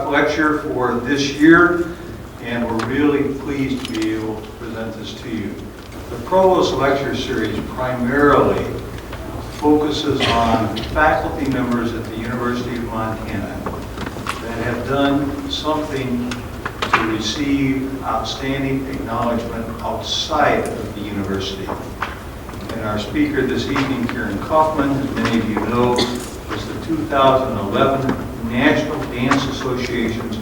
lecture for this year, and we're really pleased to be able to present this to you. The Provost Lecture Series primarily focuses on faculty members at the University of Montana that have done something to receive outstanding acknowledgement outside of the university. And our speaker this evening, Karen Kaufman, as many of you know, was the 2011 National Dance Association's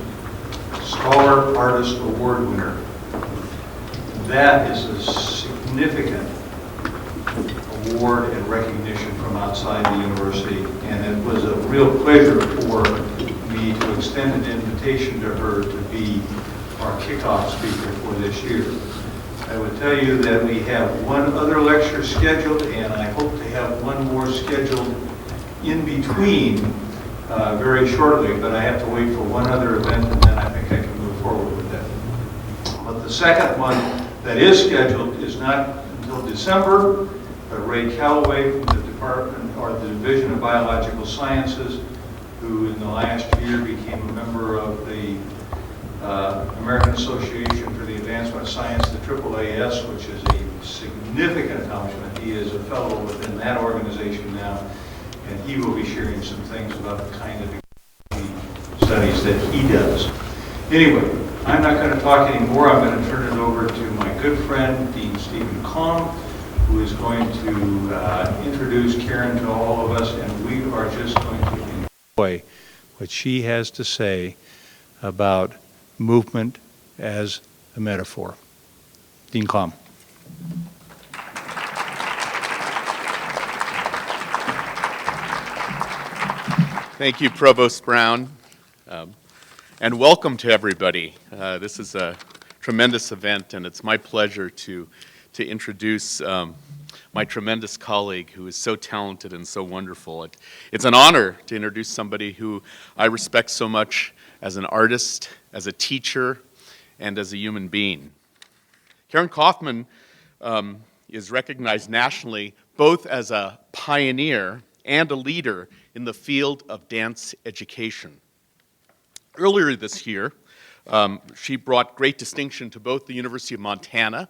Scholar Artist Award winner. That is a significant award and recognition from outside the university, and it was a real pleasure for me to extend an invitation to her to be our kickoff speaker for this year. I would tell you that we have one other lecture scheduled, and I hope to have one more scheduled in between very shortly, but I have to wait for one other event, and then I think I can move forward with that. But the second one that is scheduled is not until December, but Ray Calloway from the Department or the Division of Biological Sciences, who in the last year became a member of the American Association for the Advancement of Science, the AAAS, which is a significant accomplishment. He is a fellow within that organization now, and he will be sharing some things about the kind of studies that he does. Anyway, I'm not going to talk anymore. I'm going to turn it over to my good friend, Dean Stephen Kong, who is going to introduce Karen to all of us, and we are just going to enjoy what she has to say about movement as a metaphor. Dean Kong. Thank you, Provost Brown, and welcome to everybody. This is a tremendous event, and it's my pleasure to introduce my tremendous colleague who is so talented and so wonderful. It's an honor to introduce somebody who I respect so much as an artist, as a teacher, and as a human being. Karen Kaufman is recognized nationally both as a pioneer and a leader in the field of dance education. Earlier this year, she brought great distinction to both the University of Montana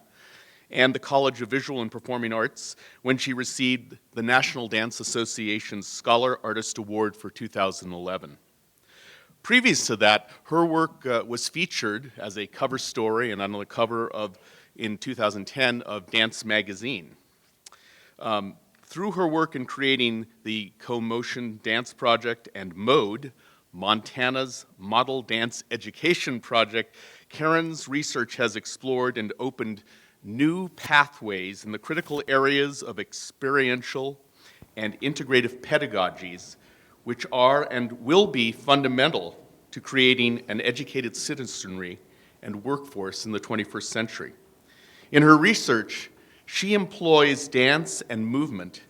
and the College of Visual and Performing Arts when she received the National Dance Association's Scholar Artist Award for 2011. Previous to that, her work was featured as a cover story and on the cover of, in 2010, of Dance Magazine. Through her work in creating the Co-Motion Dance Project and MODE, Montana's Model Dance Education Project, Karen's research has explored and opened new pathways in the critical areas of experiential and integrative pedagogies, which are and will be fundamental to creating an educated citizenry and workforce in the 21st century. In her research, she employs dance and movement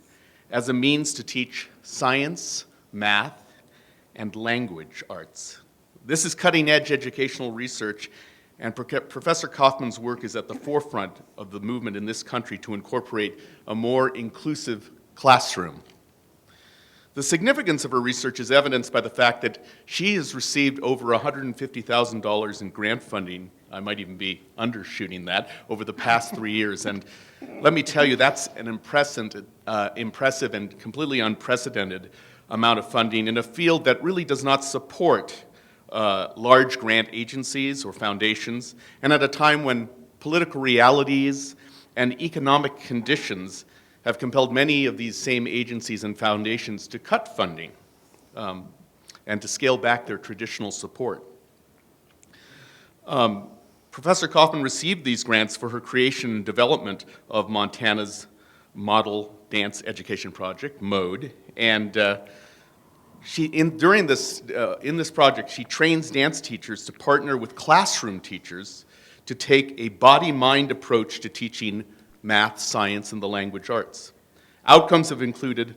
as a means to teach science, math, and language arts. This is cutting-edge educational research, and Professor Kaufman's work is at the forefront of the movement in this country to incorporate a more inclusive classroom. The significance of her research is evidenced by the fact that she has received over $150,000 in grant funding. I might even be undershooting that over the past 3 years. And let me tell you, that's an impressive and completely unprecedented amount of funding in a field that really does not support large grant agencies or foundations, and at a time when political realities and economic conditions have compelled many of these same agencies and foundations to cut funding and to scale back their traditional support. Professor Kaufman received these grants for her creation and development of Montana's Model Dance Education Project, MODE, and in this project, she trains dance teachers to partner with classroom teachers to take a body-mind approach to teaching math, science, and the language arts. Outcomes have included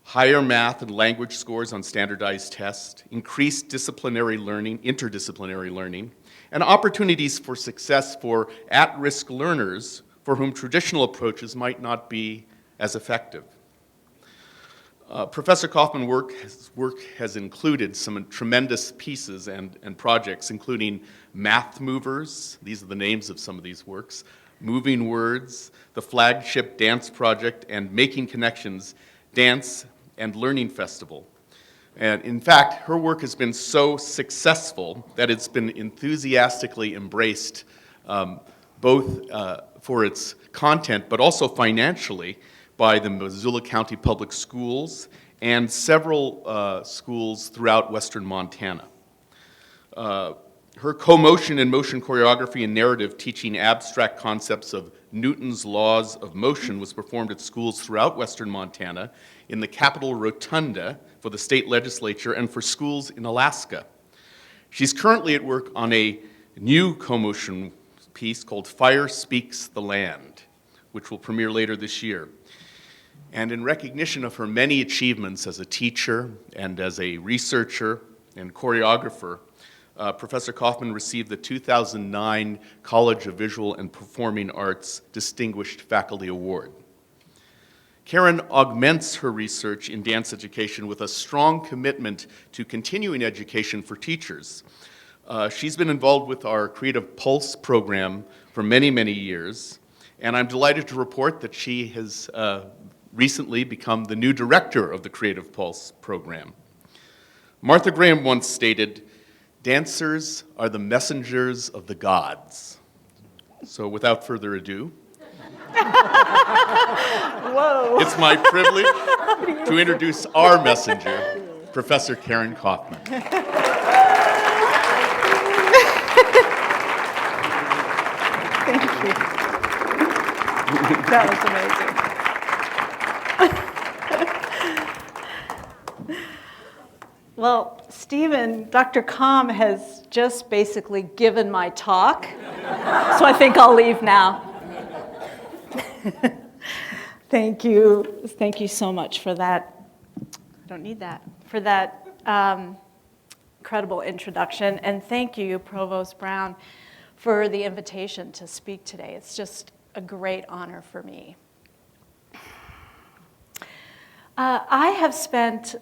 higher math and language scores on standardized tests, increased disciplinary learning, interdisciplinary learning, and opportunities for success for at-risk learners for whom traditional approaches might not be as effective. Professor Kaufman's work has included some tremendous pieces and projects, including Math Movers, these are the names of some of these works, Moving Words, the flagship dance project, and Making Connections Dance and Learning Festival. And in fact, her work has been so successful that it's been enthusiastically embraced both for its content, but also financially by the Missoula County Public Schools and several schools throughout western Montana. Her co-motion and motion choreography and narrative teaching abstract concepts of Newton's laws of motion was performed at schools throughout western Montana, in the Capitol Rotunda for the state legislature, and for schools in Alaska. She's currently at work on a new co-motion piece called Fire Speaks the Land, which will premiere later this year. And in recognition of her many achievements as a teacher and as a researcher and choreographer, Professor Kaufman received the 2009 College of Visual and Performing Arts Distinguished Faculty Award. Karen augments her research in dance education with a strong commitment to continuing education for teachers. She's been involved with our Creative Pulse program for many, many years, and I'm delighted to report that she has recently become the new director of the Creative Pulse program. Martha Graham once stated, "Dancers are the messengers of the gods." So without further ado, Whoa. it's my privilege to introduce our messenger, Professor Karen Kaufman. Thank you. That was amazing. Well, Stephen, Dr. Com has just basically given my talk, so I think I'll leave now. Thank you. Thank you so much for that. I don't need that. For that incredible introduction. And thank you, Provost Brown, for the invitation to speak today. It's just a great honor for me. I have spent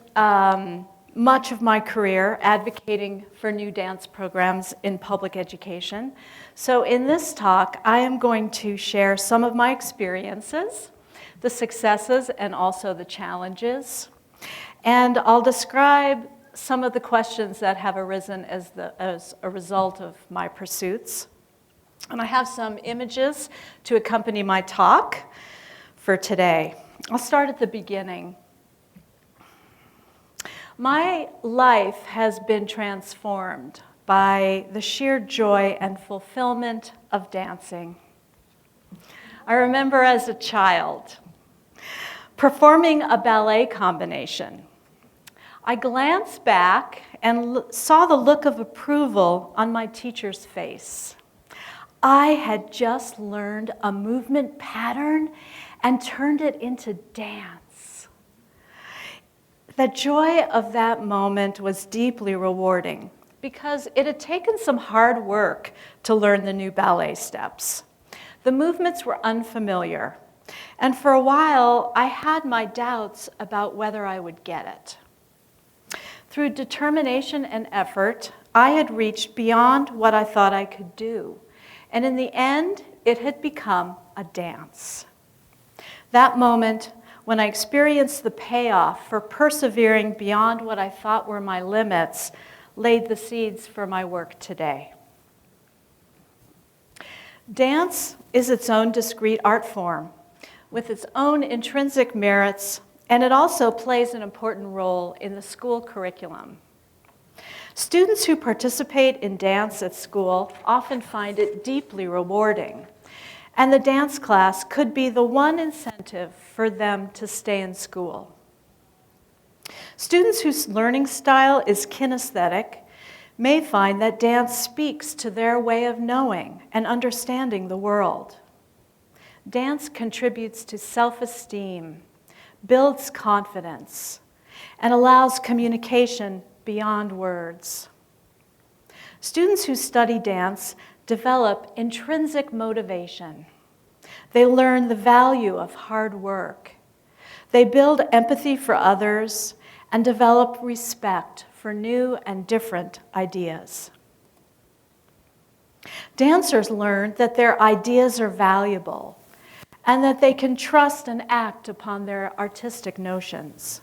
much of my career advocating for new dance programs in public education. So in this talk, I am going to share some of my experiences, the successes and also the challenges. And I'll describe some of the questions that have arisen as a result of my pursuits. And I have some images to accompany my talk for today. I'll start at the beginning. My life has been transformed by the sheer joy and fulfillment of dancing. I remember as a child performing a ballet combination. I glanced back and saw the look of approval on my teacher's face. I had just learned a movement pattern and turned it into dance. The joy of that moment was deeply rewarding because it had taken some hard work to learn the new ballet steps. The movements were unfamiliar, and for a while I had my doubts about whether I would get it. Through determination and effort, I had reached beyond what I thought I could do, and in the end, it had become a dance. That moment, when I experienced the payoff for persevering beyond what I thought were my limits, laid the seeds for my work today. Dance is its own discrete art form with its own intrinsic merits, and it also plays an important role in the school curriculum. Students who participate in dance at school often find it deeply rewarding, and the dance class could be the one incentive for them to stay in school. Students whose learning style is kinesthetic may find that dance speaks to their way of knowing and understanding the world. Dance contributes to self-esteem, builds confidence, and allows communication beyond words. Students who study dance develop intrinsic motivation. They learn the value of hard work. They build empathy for others and develop respect for new and different ideas. Dancers learn that their ideas are valuable and that they can trust and act upon their artistic notions.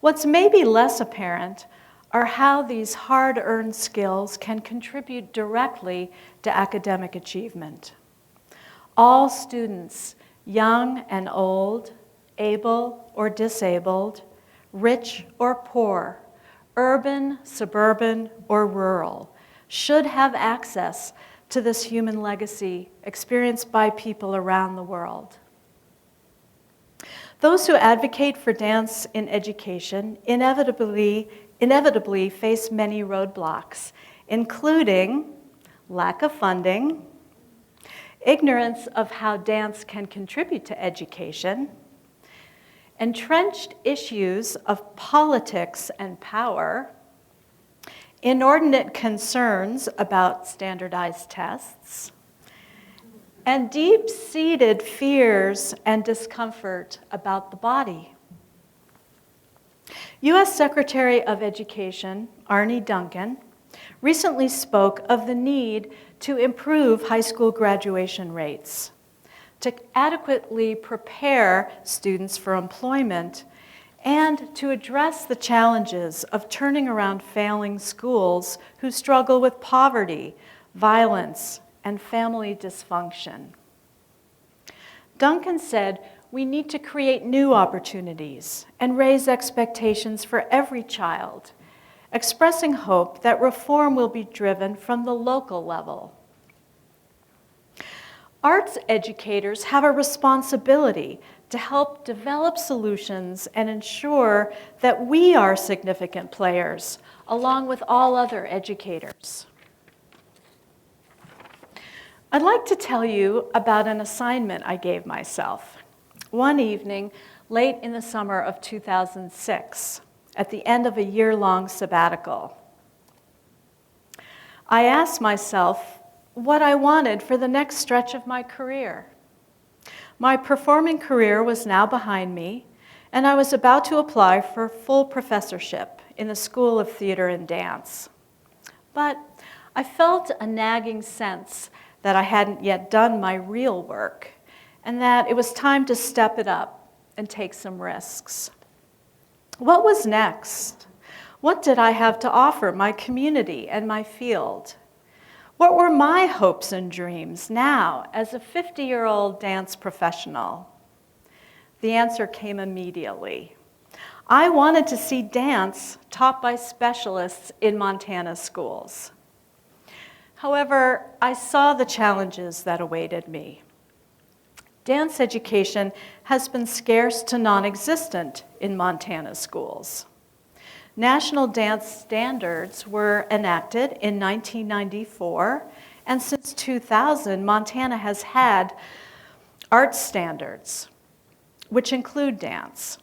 What's maybe less apparent are how these hard-earned skills can contribute directly to academic achievement. All students, young and old, able or disabled, rich or poor, urban, suburban, or rural, should have access to this human legacy experienced by people around the world. Those who advocate for dance in education inevitably face many roadblocks, including lack of funding, ignorance of how dance can contribute to education, entrenched issues of politics and power, inordinate concerns about standardized tests, and deep-seated fears and discomfort about the body. U.S. Secretary of Education Arne Duncan recently spoke of the need to improve high school graduation rates, to adequately prepare students for employment, and to address the challenges of turning around failing schools who struggle with poverty, violence, and family dysfunction. Duncan said, "We need to create new opportunities and raise expectations for every child, expressing hope that reform will be driven from the local level." Arts educators have a responsibility to help develop solutions and ensure that we are significant players, along with all other educators. I'd like to tell you about an assignment I gave myself. One evening, late in the summer of 2006, at the end of a year-long sabbatical, I asked myself what I wanted for the next stretch of my career. My performing career was now behind me, and I was about to apply for full professorship in the School of Theater and Dance. But I felt a nagging sense that I hadn't yet done my real work, and that it was time to step it up and take some risks. What was next? What did I have to offer my community and my field? What were my hopes and dreams now as a 50-year-old dance professional? The answer came immediately. I wanted to see dance taught by specialists in Montana schools. However, I saw the challenges that awaited me. Dance education has been scarce to non-existent in Montana schools. National dance standards were enacted in 1994, and since 2000, Montana has had art standards, which include dance.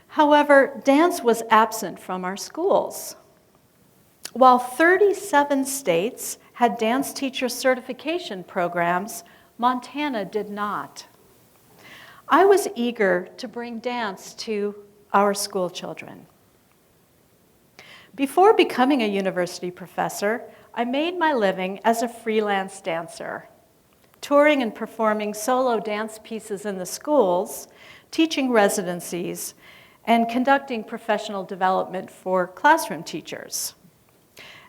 However, dance was absent from our schools. While 37 states had dance teacher certification programs, Montana did not. I was eager to bring dance to our school children. Before becoming a university professor, I made my living as a freelance dancer, touring and performing solo dance pieces in the schools, teaching residencies, and conducting professional development for classroom teachers.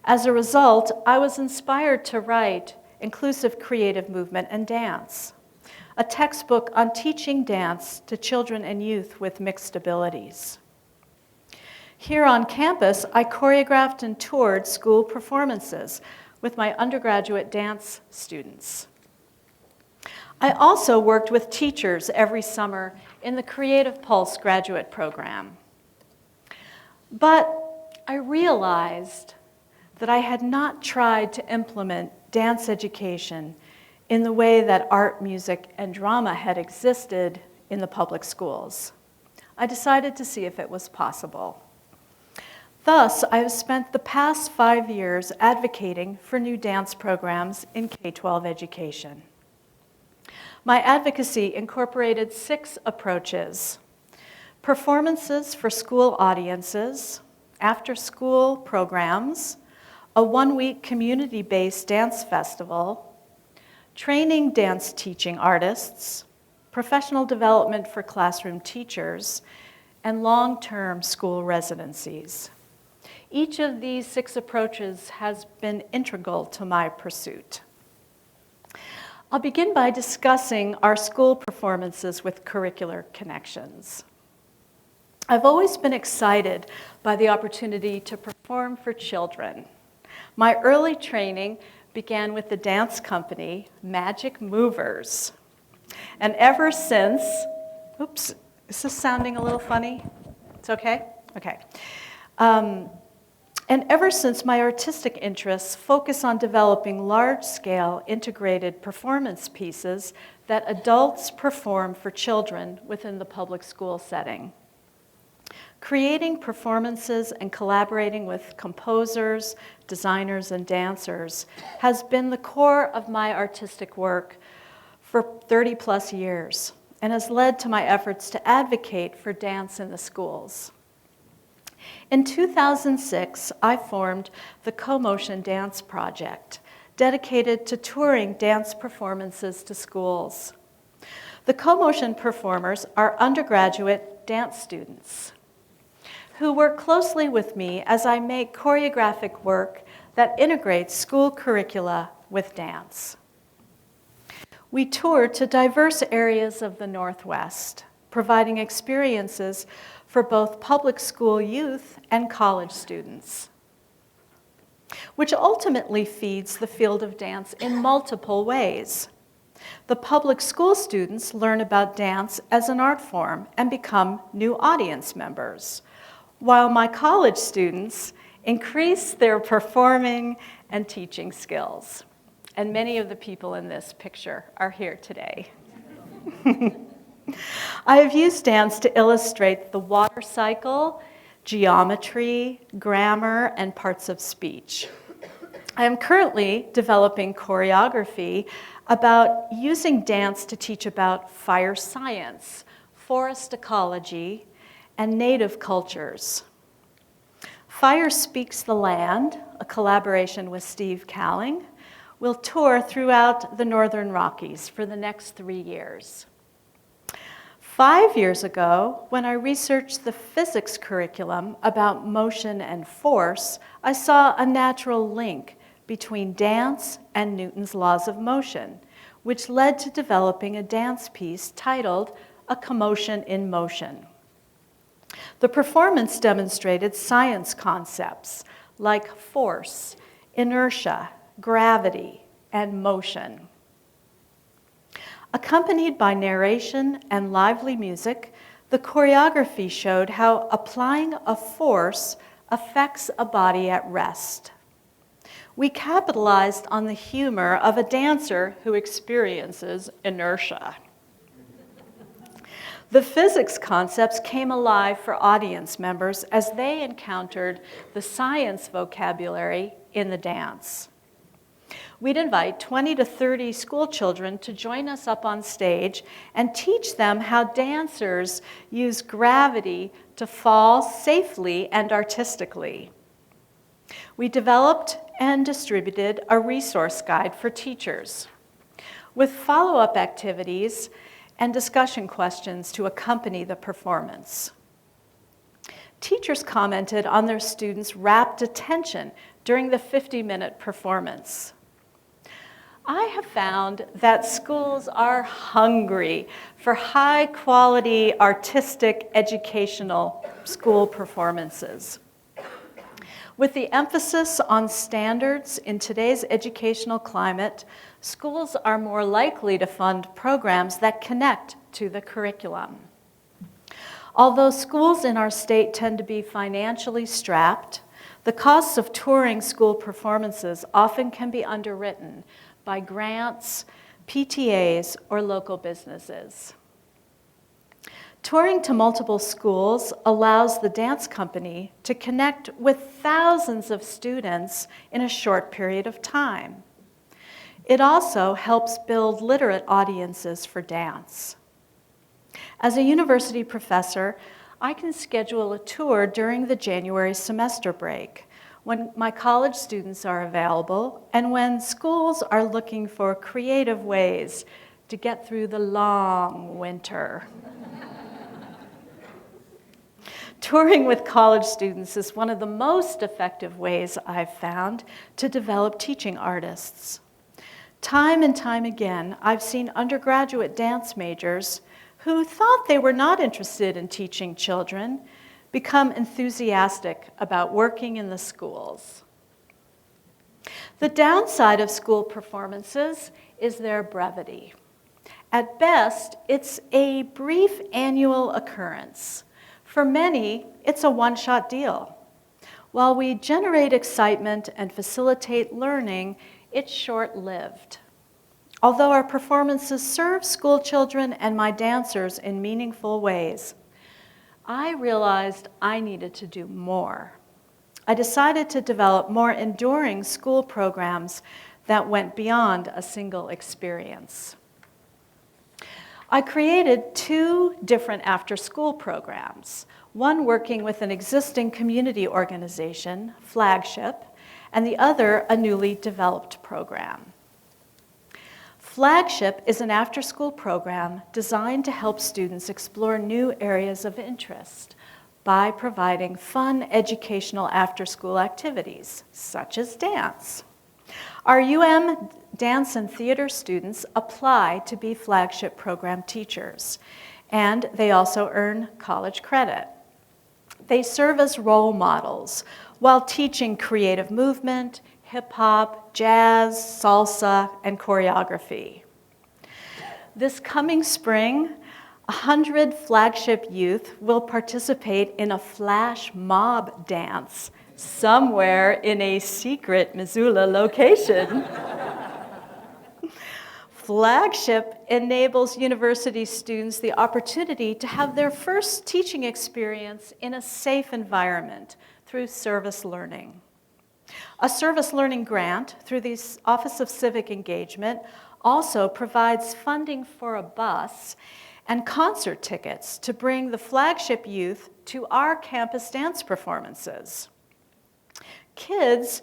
As a result, I was inspired to write Inclusive Creative Movement and Dance, a textbook on teaching dance to children and youth with mixed abilities. Here on campus, I choreographed and toured school performances with my undergraduate dance students. I also worked with teachers every summer in the Creative Pulse graduate program. But I realized that I had not tried to implement dance education in the way that art, music, and drama had existed in the public schools. I decided to see if it was possible. Thus, I have spent the past 5 years advocating for new dance programs in K-12 education. My advocacy incorporated 6 approaches: performances for school audiences, after-school programs, a 1-week community-based dance festival, training dance teaching artists, professional development for classroom teachers, and long-term school residencies. Each of these 6 approaches has been integral to my pursuit. I'll begin by discussing our school performances with curricular connections. I've always been excited by the opportunity to perform for children. My early training began with the dance company, Magic Movers. And ever since, oops, is this sounding a little funny? It's okay? Okay. And ever since, my artistic interests focus on developing large-scale integrated performance pieces that adults perform for children within the public school setting. Creating performances and collaborating with composers, designers, and dancers has been the core of my artistic work for 30-plus years and has led to my efforts to advocate for dance in the schools. In 2006, I formed the Co-Motion Dance Project, dedicated to touring dance performances to schools. The Co-Motion performers are undergraduate dance students who work closely with me as I make choreographic work that integrates school curricula with dance. We tour to diverse areas of the Northwest, providing experiences for both public school youth and college students, which ultimately feeds the field of dance in multiple ways. The public school students learn about dance as an art form and become new audience members, while my college students increase their performing and teaching skills. And many of the people in this picture are here today. I have used dance to illustrate the water cycle, geometry, grammar, and parts of speech. I am currently developing choreography about using dance to teach about fire science, forest ecology, and native cultures. Fire Speaks the Land, a collaboration with Steve Calling, will tour throughout the Northern Rockies for the next 3 years. 5 years ago, when I researched the physics curriculum about motion and force, I saw a natural link between dance and Newton's laws of motion, which led to developing a dance piece titled A Commotion in Motion. The performance demonstrated science concepts like force, inertia, gravity, and motion. Accompanied by narration and lively music, the choreography showed how applying a force affects a body at rest. We capitalized on the humor of a dancer who experiences inertia. The physics concepts came alive for audience members as they encountered the science vocabulary in the dance. We'd invite 20 to 30 school children to join us up on stage and teach them how dancers use gravity to fall safely and artistically. We developed and distributed a resource guide for teachers with follow-up activities and discussion questions to accompany the performance. Teachers commented on their students' rapt attention during the 50-minute performance. I have found that schools are hungry for high-quality, artistic, educational school performances. With the emphasis on standards in today's educational climate, schools are more likely to fund programs that connect to the curriculum. Although schools in our state tend to be financially strapped, the costs of touring school performances often can be underwritten by grants, PTAs, or local businesses. Touring to multiple schools allows the dance company to connect with thousands of students in a short period of time. It also helps build literate audiences for dance. As a university professor, I can schedule a tour during the January semester break, when my college students are available and when schools are looking for creative ways to get through the long winter. Touring with college students is one of the most effective ways I've found to develop teaching artists. Time and time again, I've seen undergraduate dance majors who thought they were not interested in teaching children become enthusiastic about working in the schools. The downside of school performances is their brevity. At best, it's a brief annual occurrence. For many, it's a one-shot deal. While we generate excitement and facilitate learning, it's short-lived. Although our performances serve school children and my dancers in meaningful ways, I realized I needed to do more. I decided to develop more enduring school programs that went beyond a single experience. I created 2 different after-school programs, one working with an existing community organization, Flagship, and the other a newly developed program. Flagship is an after-school program designed to help students explore new areas of interest by providing fun educational after-school activities, such as dance. Our UM dance and theater students apply to be Flagship program teachers, and they also earn college credit. They serve as role models while teaching creative movement, hip-hop, jazz, salsa, and choreography. This coming spring, 100 Flagship youth will participate in a flash mob dance somewhere in a secret Missoula location. Flagship enables university students the opportunity to have their first teaching experience in a safe environment through service learning. A service learning grant through the Office of Civic Engagement also provides funding for a bus and concert tickets to bring the Flagship youth to our campus dance performances. Kids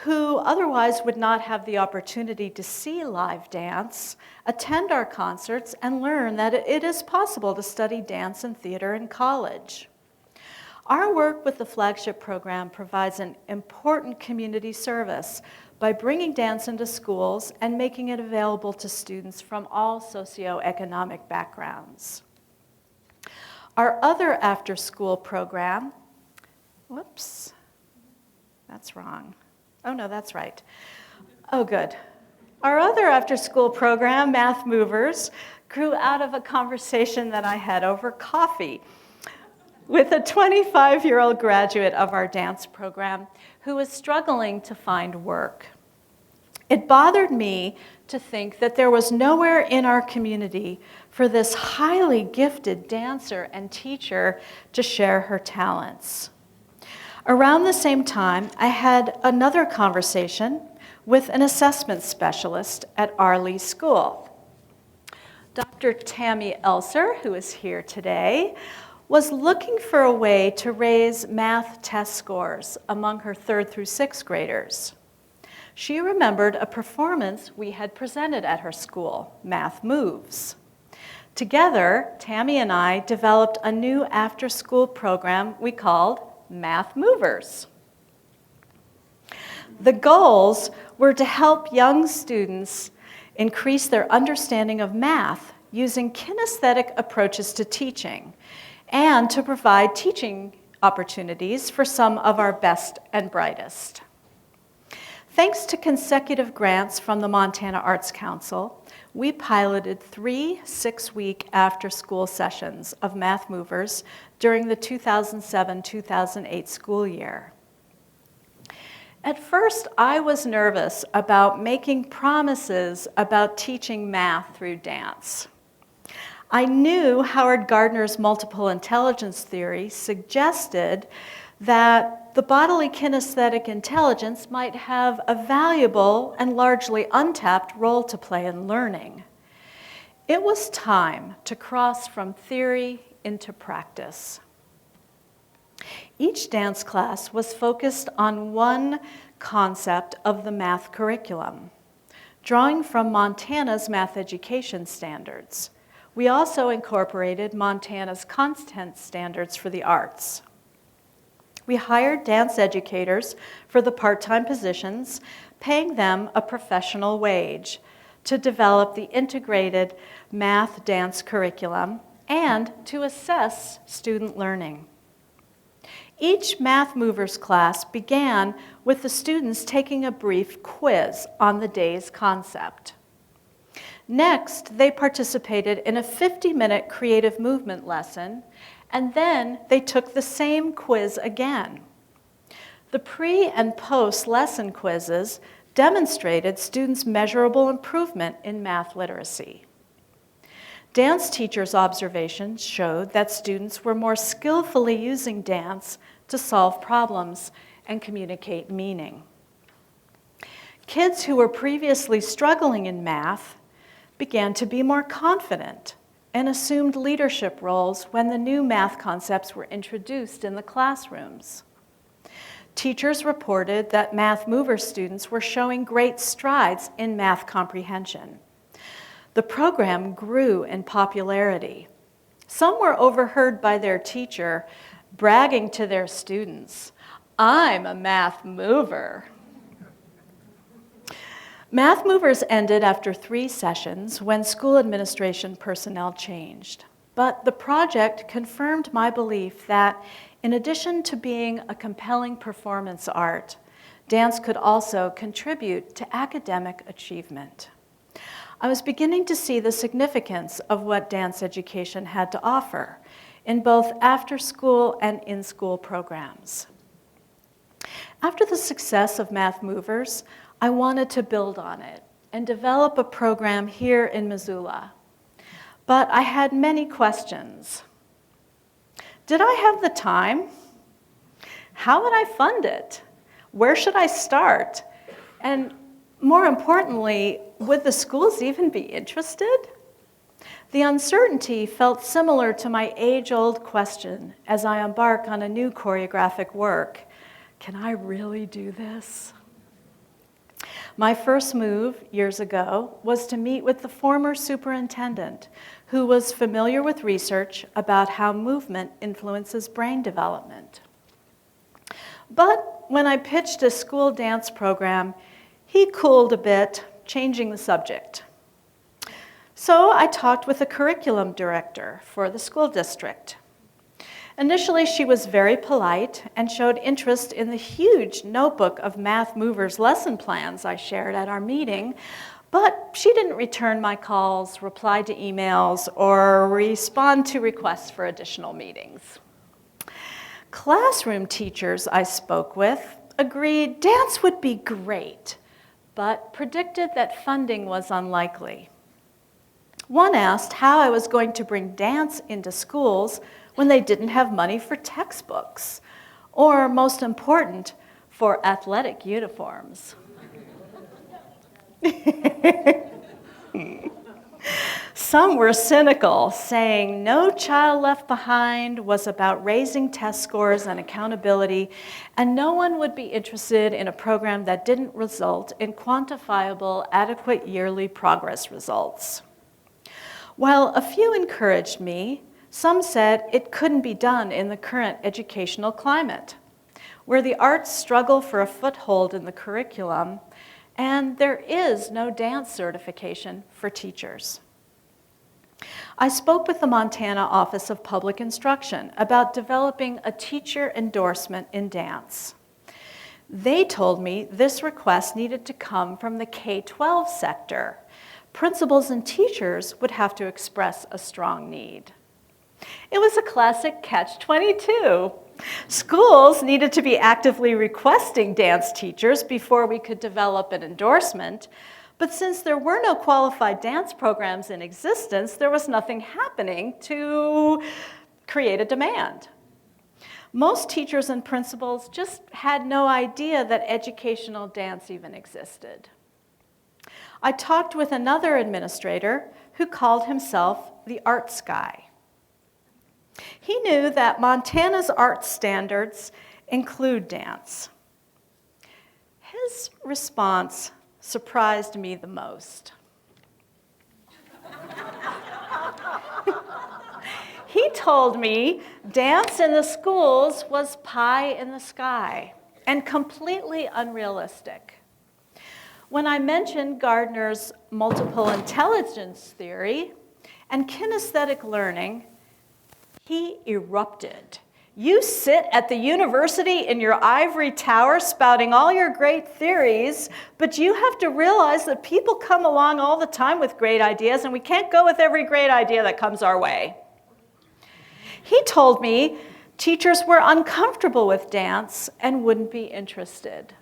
who otherwise would not have the opportunity to see live dance attend our concerts and learn that it is possible to study dance and theater in college. Our work with the Flagship program provides an important community service by bringing dance into schools and making it available to students from all socioeconomic backgrounds. Our other after-school program, whoops, that's wrong. Oh no, that's right. Oh good. Our other after-school program, Math Movers, grew out of a conversation that I had over coffee with a 25-year-old graduate of our dance program who was struggling to find work. It bothered me to think that there was nowhere in our community for this highly gifted dancer and teacher to share her talents. Around the same time, I had another conversation with an assessment specialist at Arley School. Dr. Tammy Elser, who is here today, was looking for a way to raise math test scores among her 3rd through 6th graders. She remembered a performance we had presented at her school, Math Moves. Together, Tammy and I developed a new after-school program we called Math Movers. The goals were to help young students increase their understanding of math using kinesthetic approaches to teaching, and to provide teaching opportunities for some of our best and brightest. Thanks to consecutive grants from the Montana Arts Council, we piloted 3 6-week after-school sessions of Math Movers during the 2007-2008 school year. At first, I was nervous about making promises about teaching math through dance. I knew Howard Gardner's multiple intelligence theory suggested that the bodily kinesthetic intelligence might have a valuable and largely untapped role to play in learning. It was time to cross from theory into practice. Each dance class was focused on one concept of the math curriculum, drawing from Montana's math education standards. We also incorporated Montana's content standards for the arts. We hired dance educators for the part-time positions, paying them a professional wage to develop the integrated math dance curriculum and to assess student learning. Each Math Movers class began with the students taking a brief quiz on the day's concept. Next, they participated in a 50-minute creative movement lesson, and then they took the same quiz again. The pre- and post-lesson quizzes demonstrated students' measurable improvement in math literacy. Dance teachers' observations showed that students were more skillfully using dance to solve problems and communicate meaning. Kids who were previously struggling in math began to be more confident and assumed leadership roles when the new math concepts were introduced in the classrooms. Teachers reported that Math Mover students were showing great strides in math comprehension. The program grew in popularity. Some were overheard by their teacher bragging to their students, "I'm a Math Mover." Math Movers ended after 3 sessions when school administration personnel changed. But the project confirmed my belief that in addition to being a compelling performance art, dance could also contribute to academic achievement. I was beginning to see the significance of what dance education had to offer in both after-school and in-school programs. After the success of Math Movers, I wanted to build on it and develop a program here in Missoula. But I had many questions. Did I have the time? How would I fund it? Where should I start? And more importantly, would the schools even be interested? The uncertainty felt similar to my age-old question as I embark on a new choreographic work. Can I really do this? My first move years ago was to meet with the former superintendent, who was familiar with research about how movement influences brain development. But when I pitched a school dance program, he cooled a bit, changing the subject. So I talked with the curriculum director for the school district. Initially, she was very polite and showed interest in the huge notebook of Math Movers lesson plans I shared at our meeting, but she didn't return my calls, reply to emails, or respond to requests for additional meetings. Classroom teachers I spoke with agreed dance would be great, but predicted that funding was unlikely. One asked how I was going to bring dance into schools when they didn't have money for textbooks, or most important, for athletic uniforms. Some were cynical, saying No Child Left Behind was about raising test scores and accountability, and no one would be interested in a program that didn't result in quantifiable, adequate yearly progress results. While a few encouraged me, some said it couldn't be done in the current educational climate, where the arts struggle for a foothold in the curriculum, and there is no dance certification for teachers. I spoke with the Montana Office of Public Instruction about developing a teacher endorsement in dance. They told me this request needed to come from the K-12 sector. Principals and teachers would have to express a strong need. It was a classic catch-22. Schools needed to be actively requesting dance teachers before we could develop an endorsement, but since there were no qualified dance programs in existence, there was nothing happening to create a demand. Most teachers and principals just had no idea that educational dance even existed. I talked with another administrator who called himself the arts guy. He knew that Montana's art standards include dance. His response surprised me the most. He told me dance in the schools was pie in the sky and completely unrealistic. When I mentioned Gardner's multiple intelligence theory and kinesthetic learning, he erupted. You sit at the university in your ivory tower spouting all your great theories, but you have to realize that people come along all the time with great ideas, and we can't go with every great idea that comes our way. He told me teachers were uncomfortable with dance and wouldn't be interested.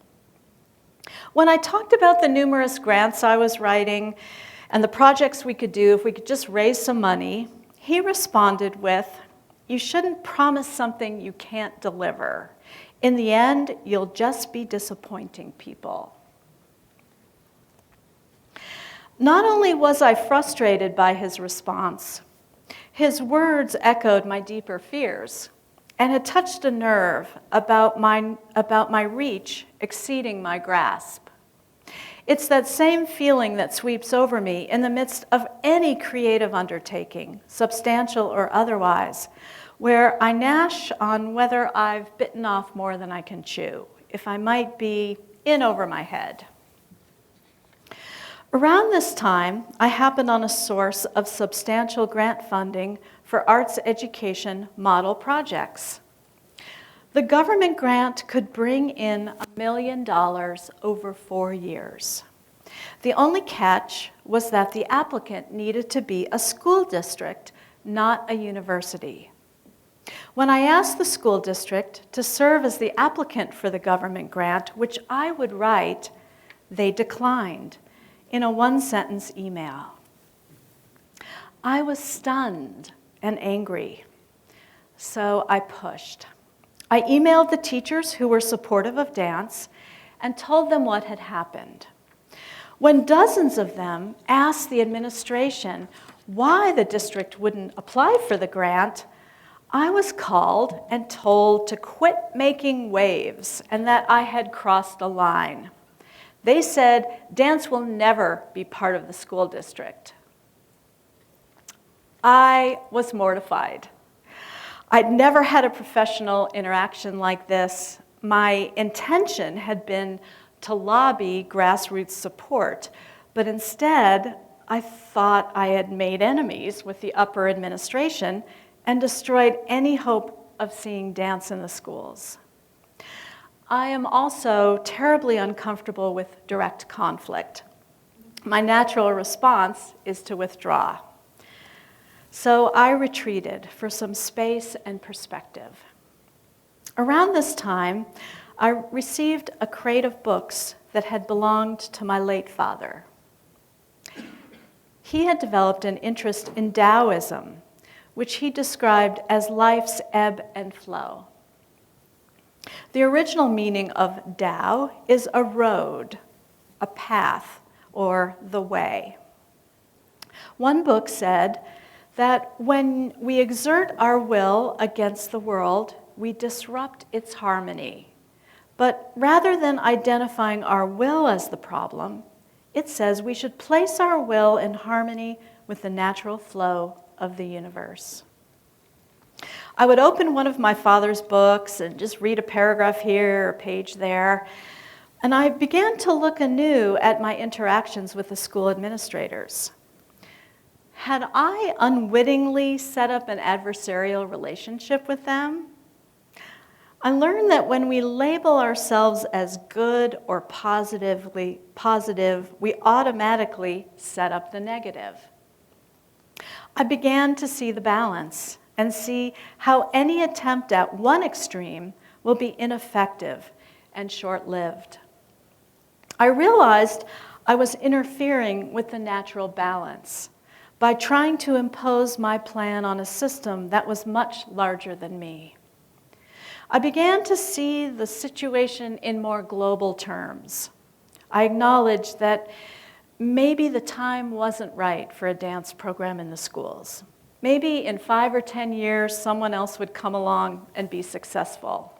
When I talked about the numerous grants I was writing and the projects we could do if we could just raise some money, he responded with, "You shouldn't promise something you can't deliver. In the end, you'll just be disappointing people." Not only was I frustrated by his response, his words echoed my deeper fears and had touched a nerve about my reach exceeding my grasp. It's that same feeling that sweeps over me in the midst of any creative undertaking, substantial or otherwise, where I gnash on whether I've bitten off more than I can chew, if I might be in over my head. Around this time, I happened on a source of substantial grant funding for arts education model projects. The government grant could bring in $1 million over 4 years. The only catch was that the applicant needed to be a school district, not a university. When I asked the school district to serve as the applicant for the government grant, which I would write, they declined in a one-sentence email. I was stunned and angry, so I pushed. I emailed the teachers who were supportive of dance and told them what had happened. When dozens of them asked the administration why the district wouldn't apply for the grant, I was called and told to quit making waves and that I had crossed a line. They said dance will never be part of the school district. I was mortified. I'd never had a professional interaction like this. My intention had been to lobby grassroots support, but instead I thought I had made enemies with the upper administration and destroyed any hope of seeing dance in the schools. I am also terribly uncomfortable with direct conflict. My natural response is to withdraw. So I retreated for some space and perspective. Around this time, I received a crate of books that had belonged to my late father. He had developed an interest in Taoism, which he described as life's ebb and flow. The original meaning of Tao is a road, a path, or the way. One book said that when we exert our will against the world, we disrupt its harmony. But rather than identifying our will as the problem, it says we should place our will in harmony with the natural flow of the universe. I would open one of my father's books and just read a paragraph here, a page there, and I began to look anew at my interactions with the school administrators. Had I unwittingly set up an adversarial relationship with them? I learned that when we label ourselves as good or positive, we automatically set up the negative. I began to see the balance and see how any attempt at one extreme will be ineffective and short-lived. I realized I was interfering with the natural balance by trying to impose my plan on a system that was much larger than me. I began to see the situation in more global terms. I acknowledged that maybe the time wasn't right for a dance program in the schools. Maybe in 5 or 10 years, someone else would come along and be successful.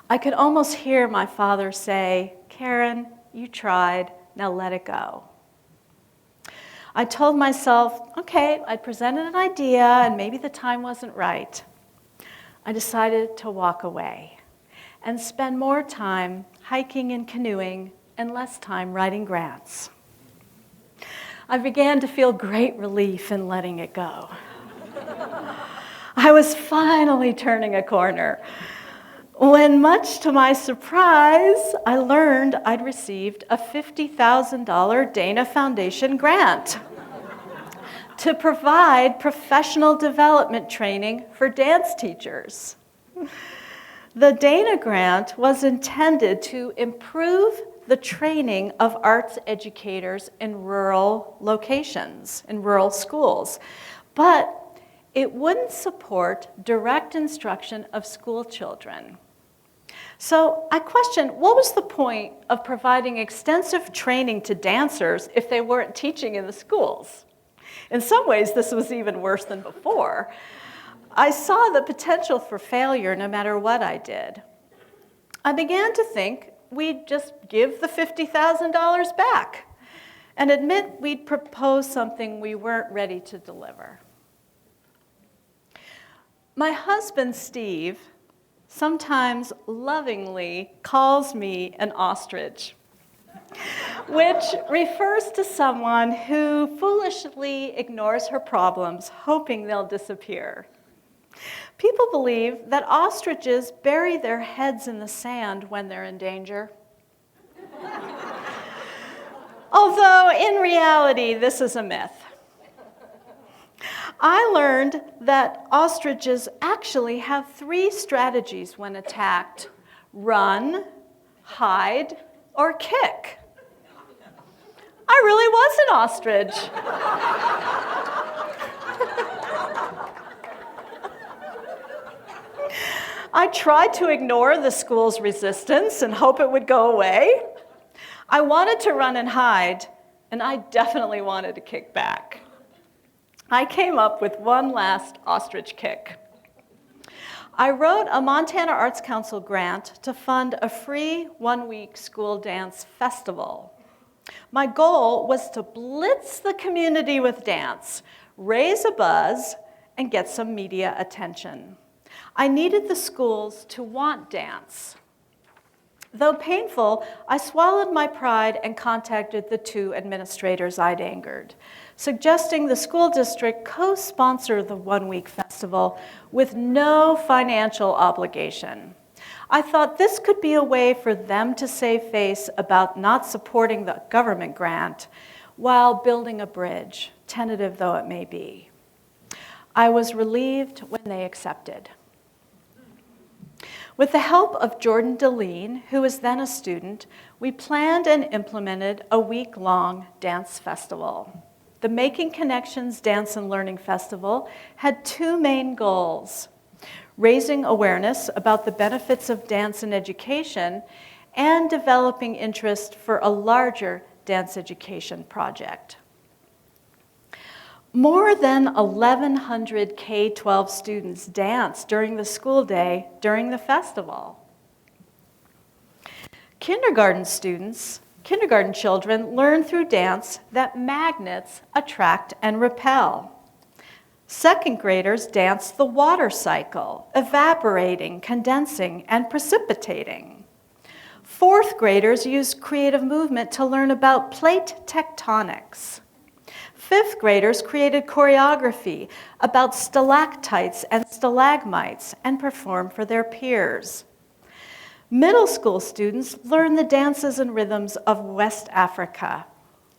I could almost hear my father say, "Karen, you tried, now let it go." I told myself, okay, I presented an idea and maybe the time wasn't right. I decided to walk away and spend more time hiking and canoeing and less time writing grants. I began to feel great relief in letting it go. I was finally turning a corner when, much to my surprise, I learned I'd received a $50,000 Dana Foundation grant to provide professional development training for dance teachers. The Dana grant was intended to improve the training of arts educators in rural locations, in rural schools, but it wouldn't support direct instruction of school children. So I questioned, what was the point of providing extensive training to dancers if they weren't teaching in the schools? In some ways, this was even worse than before. I saw the potential for failure no matter what I did. I began to think we'd just give the $50,000 back and admit we'd proposed something we weren't ready to deliver. My husband, Steve, sometimes lovingly calls me an ostrich, which refers to someone who foolishly ignores her problems, hoping they'll disappear. People believe that ostriches bury their heads in the sand when they're in danger. Although, in reality, this is a myth. I learned that ostriches actually have 3 strategies when attacked: run, hide, or kick. I really was an ostrich. I tried to ignore the school's resistance and hope it would go away. I wanted to run and hide, and I definitely wanted to kick back. I came up with one last ostrich kick. I wrote a Montana Arts Council grant to fund a free 1-week school dance festival. My goal was to blitz the community with dance, raise a buzz, and get some media attention. I needed the schools to want dance. Though painful, I swallowed my pride and contacted the 2 administrators I'd angered, suggesting the school district co-sponsor the 1-week festival with no financial obligation. I thought this could be a way for them to save face about not supporting the government grant while building a bridge, tentative though it may be. I was relieved when they accepted. With the help of Jordan Deline, who was then a student, we planned and implemented a week-long dance festival. The Making Connections Dance and Learning Festival had 2 main goals: raising awareness about the benefits of dance in education and developing interest for a larger dance education project. More than 1,100 K-12 students danced during the school day during the festival. Kindergarten children learn through dance that magnets attract and repel. 2nd graders danced the water cycle, evaporating, condensing, and precipitating. 4th graders used creative movement to learn about plate tectonics. 5th graders created choreography about stalactites and stalagmites and performed for their peers. Middle school students learned the dances and rhythms of West Africa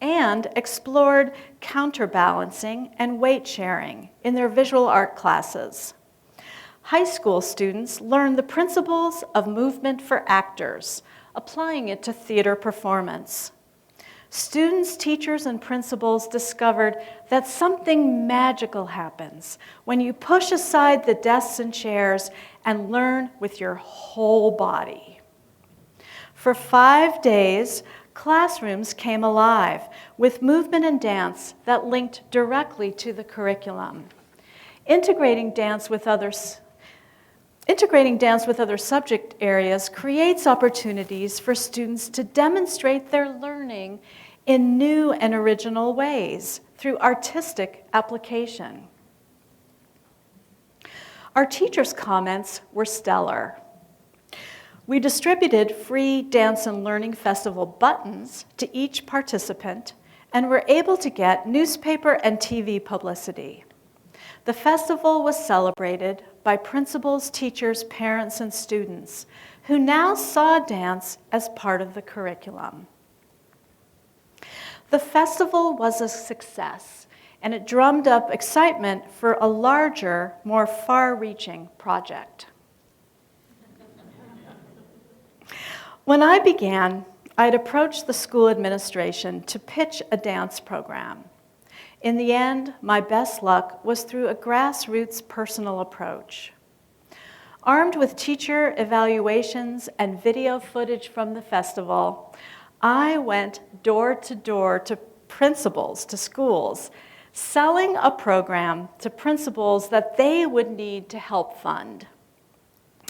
and explored counterbalancing and weight sharing in their visual art classes. High school students learned the principles of movement for actors, applying it to theater performance. Students, teachers, and principals discovered that something magical happens when you push aside the desks and chairs and learn with your whole body. For 5 days, classrooms came alive with movement and dance that linked directly to the curriculum. Integrating dance with other subject areas creates opportunities for students to demonstrate their learning in new and original ways through artistic application. Our teachers' comments were stellar. We distributed free Dance and Learning Festival buttons to each participant and were able to get newspaper and TV publicity. The festival was celebrated by principals, teachers, parents, and students who now saw dance as part of the curriculum. The festival was a success, and it drummed up excitement for a larger, more far-reaching project. When I began, I'd approached the school administration to pitch a dance program. In the end, my best luck was through a grassroots personal approach. Armed with teacher evaluations and video footage from the festival, I went door to door to principals, to schools, selling a program to principals that they would need to help fund.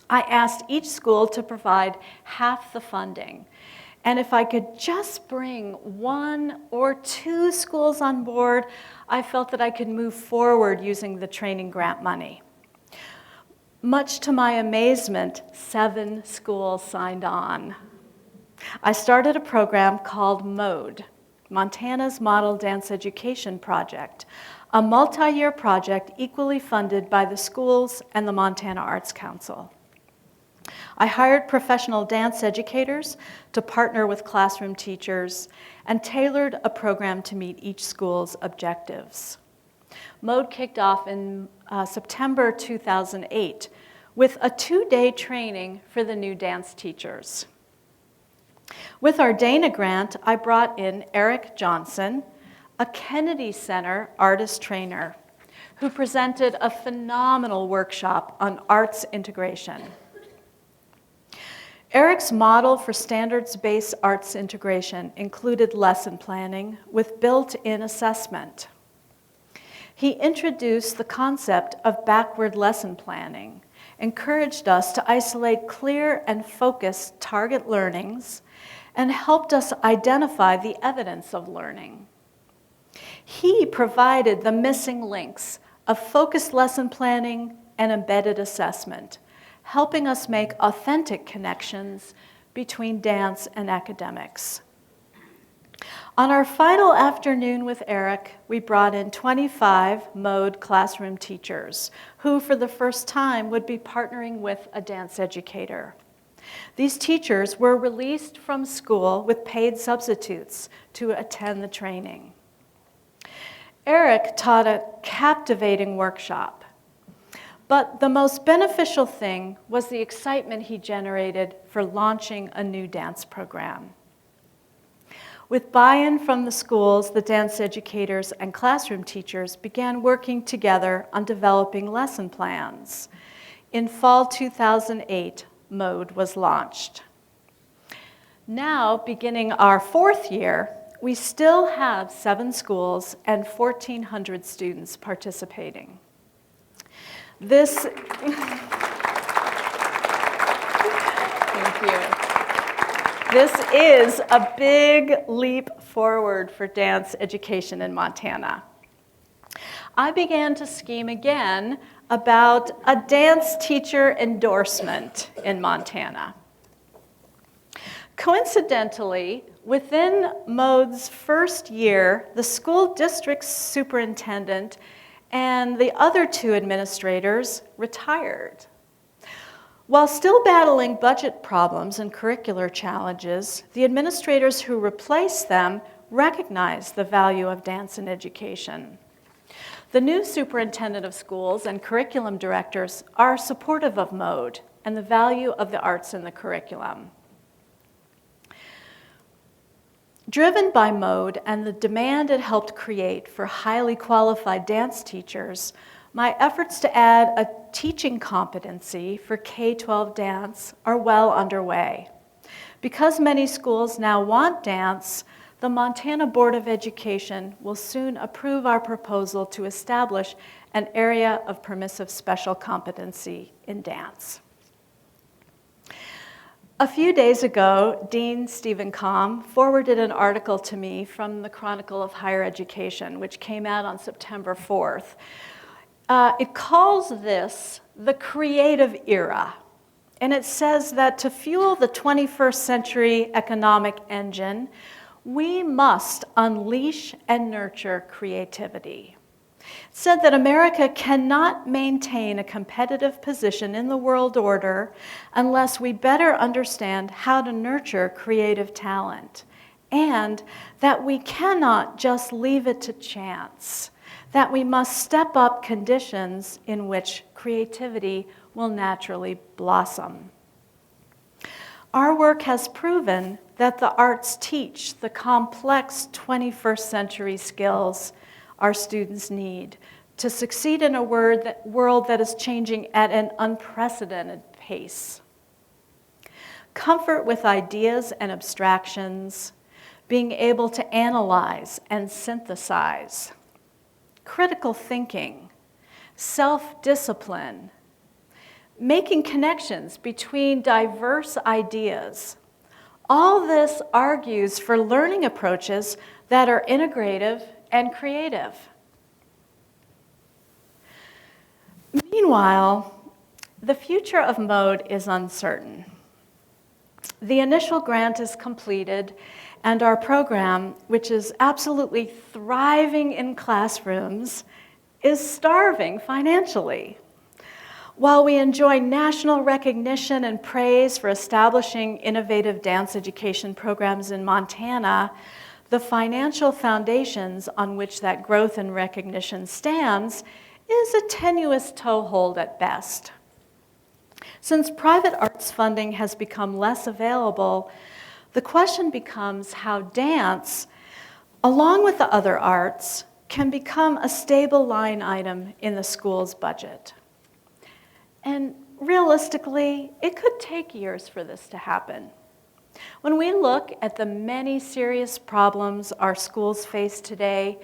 I asked each school to provide half the funding. And if I could just bring 1 or 2 schools on board, I felt that I could move forward using the training grant money. Much to my amazement, 7 schools signed on. I started a program called MODE, Montana's Model Dance Education Project, a multi-year project equally funded by the schools and the Montana Arts Council. I hired professional dance educators to partner with classroom teachers and tailored a program to meet each school's objectives. MODE kicked off in September 2008 with a 2-day training for the new dance teachers. With our Dana grant, I brought in Eric Johnson, a Kennedy Center artist trainer, who presented a phenomenal workshop on arts integration. Eric's model for standards-based arts integration included lesson planning with built-in assessment. He introduced the concept of backward lesson planning, encouraged us to isolate clear and focused target learnings, and helped us identify the evidence of learning. He provided the missing links of focused lesson planning and embedded assessment, helping us make authentic connections between dance and academics. On our final afternoon with Eric, we brought in 25 MODE classroom teachers who, for the first time, would be partnering with a dance educator. These teachers were released from school with paid substitutes to attend the training. Eric taught a captivating workshop. But the most beneficial thing was the excitement he generated for launching a new dance program. With buy-in from the schools, the dance educators and classroom teachers began working together on developing lesson plans. In fall 2008, MODE was launched. Now, beginning our 4th year, we still have 7 schools and 1,400 students participating. Thank you. This is a big leap forward for dance education in Montana. I began to scheme again about a dance teacher endorsement in Montana. Coincidentally, within MODE's first year, the school district's superintendent and the other 2 administrators retired. While still battling budget problems and curricular challenges, the administrators who replaced them recognized the value of dance in education. The new superintendent of schools and curriculum directors are supportive of MODE and the value of the arts in the curriculum. Driven by mode and the demand it helped create for highly qualified dance teachers, my efforts to add a teaching competency for K-12 dance are well underway. Because many schools now want dance, the Montana Board of Education will soon approve our proposal to establish an area of permissive special competency in dance. A few days ago, Dean Stephen Combe forwarded an article to me from the Chronicle of Higher Education, which came out on September 4th. It calls this the creative era. And it says that to fuel the 21st century economic engine, we must unleash and nurture creativity. It said that America cannot maintain a competitive position in the world order unless we better understand how to nurture creative talent, and that we cannot just leave it to chance, that we must step up conditions in which creativity will naturally blossom. Our work has proven that the arts teach the complex 21st century skills our students need to succeed in a world that is changing at an unprecedented pace. Comfort with ideas and abstractions, being able to analyze and synthesize, critical thinking, self-discipline, making connections between diverse ideas. All this argues for learning approaches that are integrative and creative. Meanwhile, the future of mode is uncertain. The initial grant is completed, and our program, which is absolutely thriving in classrooms, is starving financially. While we enjoy national recognition and praise for establishing innovative dance education programs in Montana, the financial foundations on which that growth and recognition stands is a tenuous toehold at best. Since private arts funding has become less available, the question becomes how dance, along with the other arts, can become a stable line item in the school's budget. And realistically, it could take years for this to happen. When we look at the many serious problems our schools face today,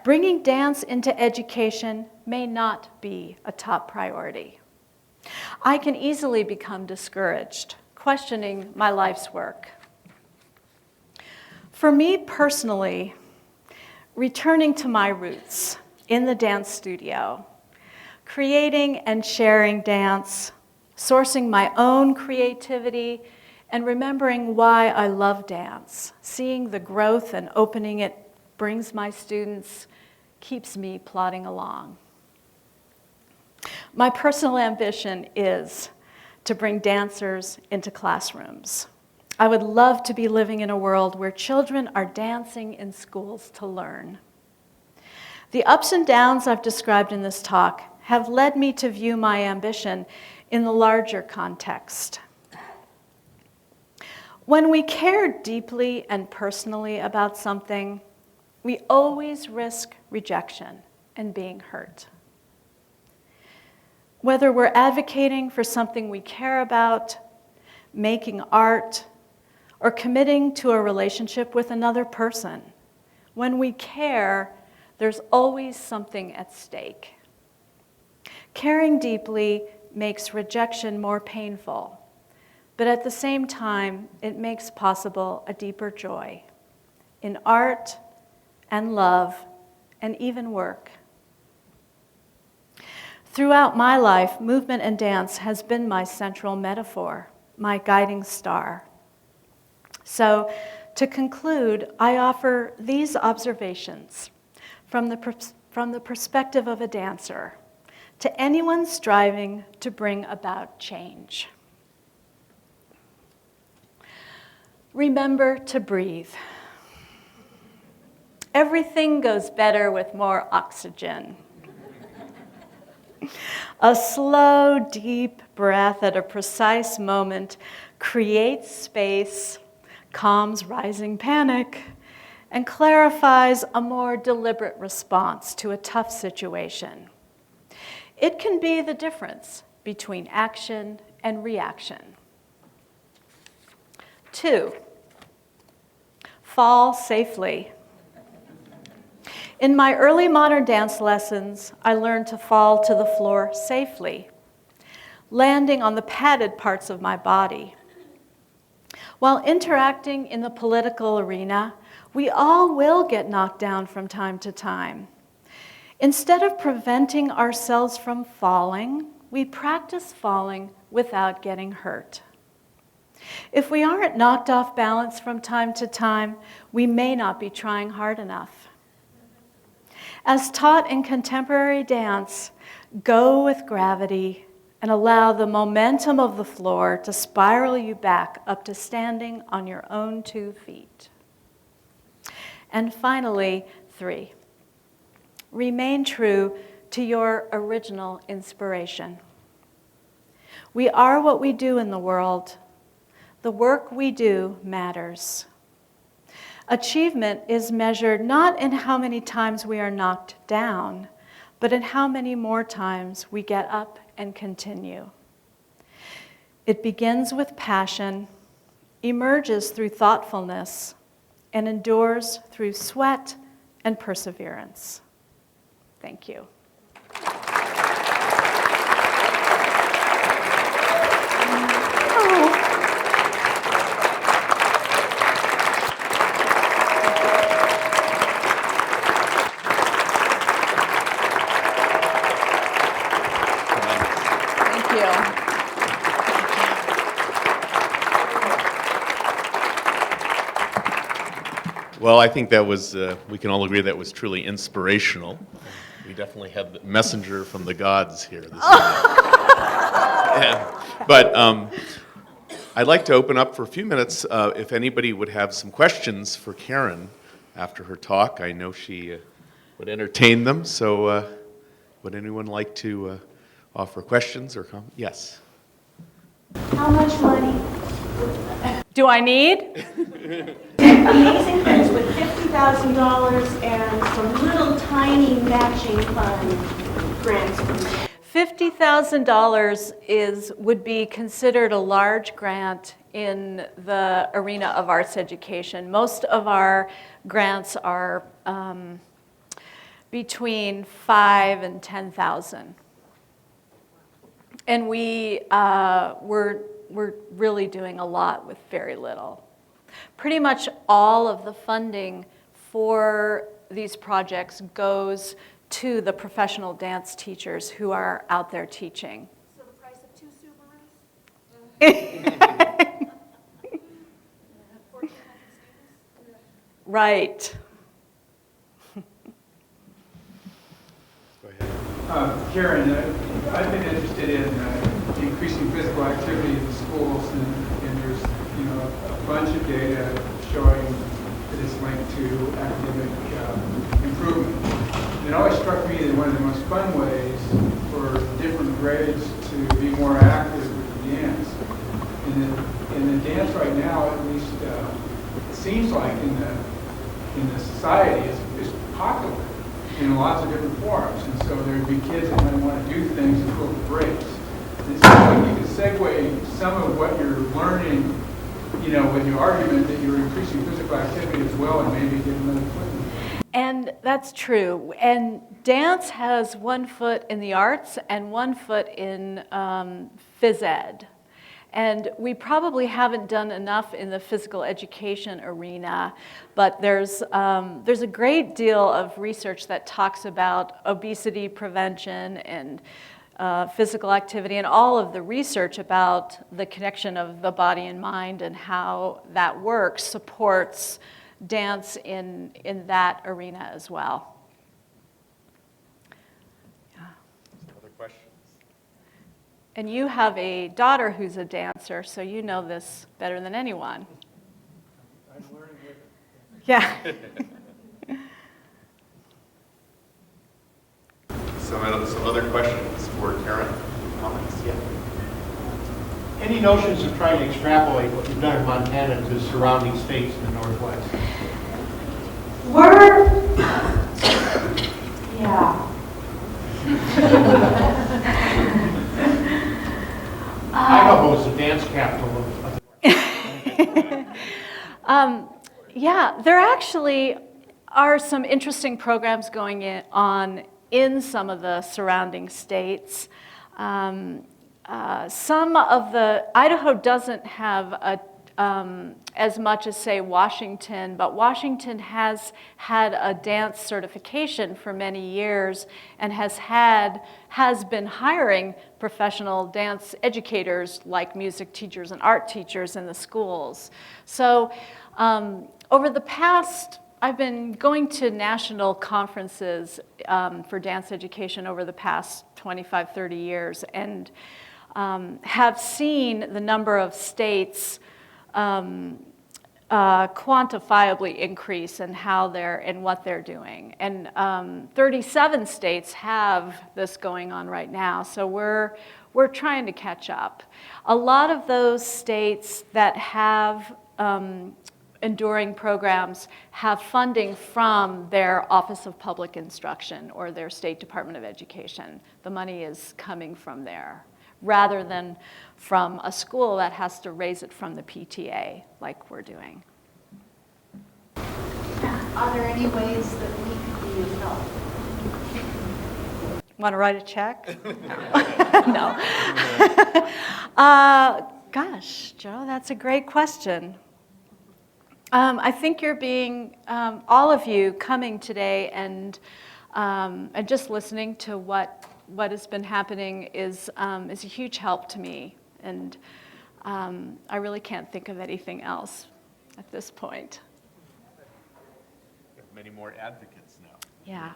bringing dance into education may not be a top priority. I can easily become discouraged, questioning my life's work. For me personally, returning to my roots in the dance studio, creating and sharing dance, sourcing my own creativity, and remembering why I love dance, seeing the growth and opening it brings my students, keeps me plodding along. My personal ambition is to bring dancers into classrooms. I would love to be living in a world where children are dancing in schools to learn. The ups and downs I've described in this talk have led me to view my ambition in the larger context. When we care deeply and personally about something, we always risk rejection and being hurt. Whether we're advocating for something we care about, making art, or committing to a relationship with another person, when we care, there's always something at stake. Caring deeply makes rejection more painful, but at the same time, it makes possible a deeper joy in art and love and even work. Throughout my life, movement and dance has been my central metaphor, my guiding star. So, to conclude, I offer these observations from the perspective of a dancer to anyone striving to bring about change. Remember to breathe. Everything goes better with more oxygen. A slow, deep breath at a precise moment creates space, calms rising panic, and clarifies a more deliberate response to a tough situation. It can be the difference between action and reaction. 2, fall safely. In my early modern dance lessons, I learned to fall to the floor safely, landing on the padded parts of my body. While interacting in the political arena, we all will get knocked down from time to time. Instead of preventing ourselves from falling, we practice falling without getting hurt. If we aren't knocked off balance from time to time, we may not be trying hard enough. As taught in contemporary dance, go with gravity and allow the momentum of the floor to spiral you back up to standing on your own 2 feet. And finally, 3, remain true to your original inspiration. We are what we do in the world. The work we do matters. Achievement is measured not in how many times we are knocked down, but in how many more times we get up and continue. It begins with passion, emerges through thoughtfulness, and endures through sweat and perseverance. Thank you. Well, I think that was, we can all agree that was truly inspirational. We definitely had the messenger from the gods here this evening. Yeah. But I'd like to open up for a few minutes if anybody would have some questions for Karen after her talk. I know she would entertain them, so would anyone like to offer questions or comments? Yes. How much money? Do I need? Amazing things with $50,000 and some little tiny matching fund grants. $50,000 would be considered a large grant in the arena of arts education. Most of our grants are between $5,000 and $10,000. And we're really doing a lot with very little. Pretty much all of the funding for these projects goes to the professional dance teachers who are out there teaching. So the price of 2 Subarus? 1,400 students? Right. Karen, I've been interested in increasing physical activity in the schools, and there's a bunch of data showing that it's linked to academic improvement. It always struck me that one of the most fun ways for different grades to be more active with the dance. In the dance right now, at least, it seems like in the society is popular in lots of different forms, and so there'd be kids that might want to do things and go for breaks. It seems like you could segue some of what you're learning, with your argument that you're increasing physical activity as well, and maybe get another foot in. And that's true. And dance has one foot in the arts and one foot in phys ed. And we probably haven't done enough in the physical education arena, but there's a great deal of research that talks about obesity prevention and physical activity, and all of the research about the connection of the body and mind and how that works supports dance in that arena as well. Other questions? And you have a daughter who's a dancer, so you know this better than anyone. I'm learning with it. Yeah. Some other questions for Karen? Comments? Yeah. Any notions of trying to extrapolate what you've done in Montana to surrounding states in the Northwest? Yeah. Idaho is the dance capital of Yeah, there actually are some interesting programs going on in some of the surrounding states. Idaho doesn't have as much as, say, Washington, but Washington has had a dance certification for many years and has been hiring professional dance educators like music teachers and art teachers in the schools. So I've been going to national conferences for dance education over the past 25, 30 years and have seen the number of states quantifiably increase in what they're doing. And 37 states have this going on right now, so we're trying to catch up. A lot of those states that have enduring programs have funding from their Office of Public Instruction or their State Department of Education. The money is coming from there, rather than from a school that has to raise it from the PTA, like we're doing. Are there any ways that we could be of help? Want to write a check? No. Gosh, Joe, that's a great question. I think you're being, all of you coming today and just listening to what has been happening is a huge help to me. And I really can't think of anything else at this point. Many more advocates now. Yeah.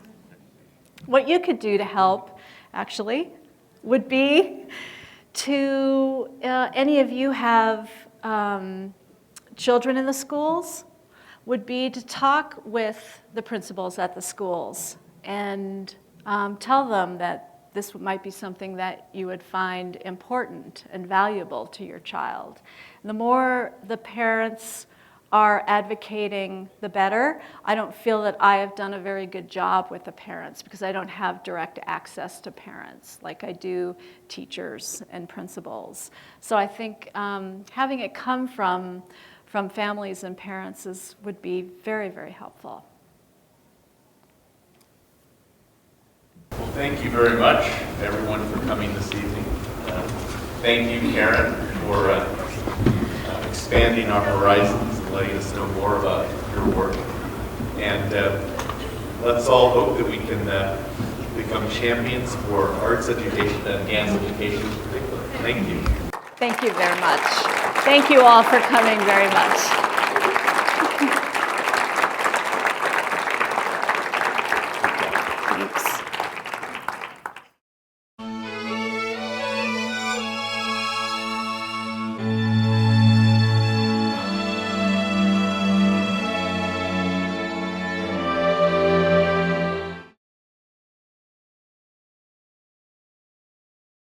What you could do to help, actually, would be to, any of you have children in the schools, would be to talk with the principals at the schools and tell them that this might be something that you would find important and valuable to your child. And the more the parents are advocating, the better. I don't feel that I have done a very good job with the parents because I don't have direct access to parents like I do teachers and principals. So I think having it come from families and parents would be very, very helpful. Well, thank you very much, everyone, for coming this evening. Thank you, Karen, for expanding our horizons and letting us know more about your work. And let's all hope that we can become champions for arts education and dance education in particular. Thank you. Thank you very much. Thank you all for coming very much.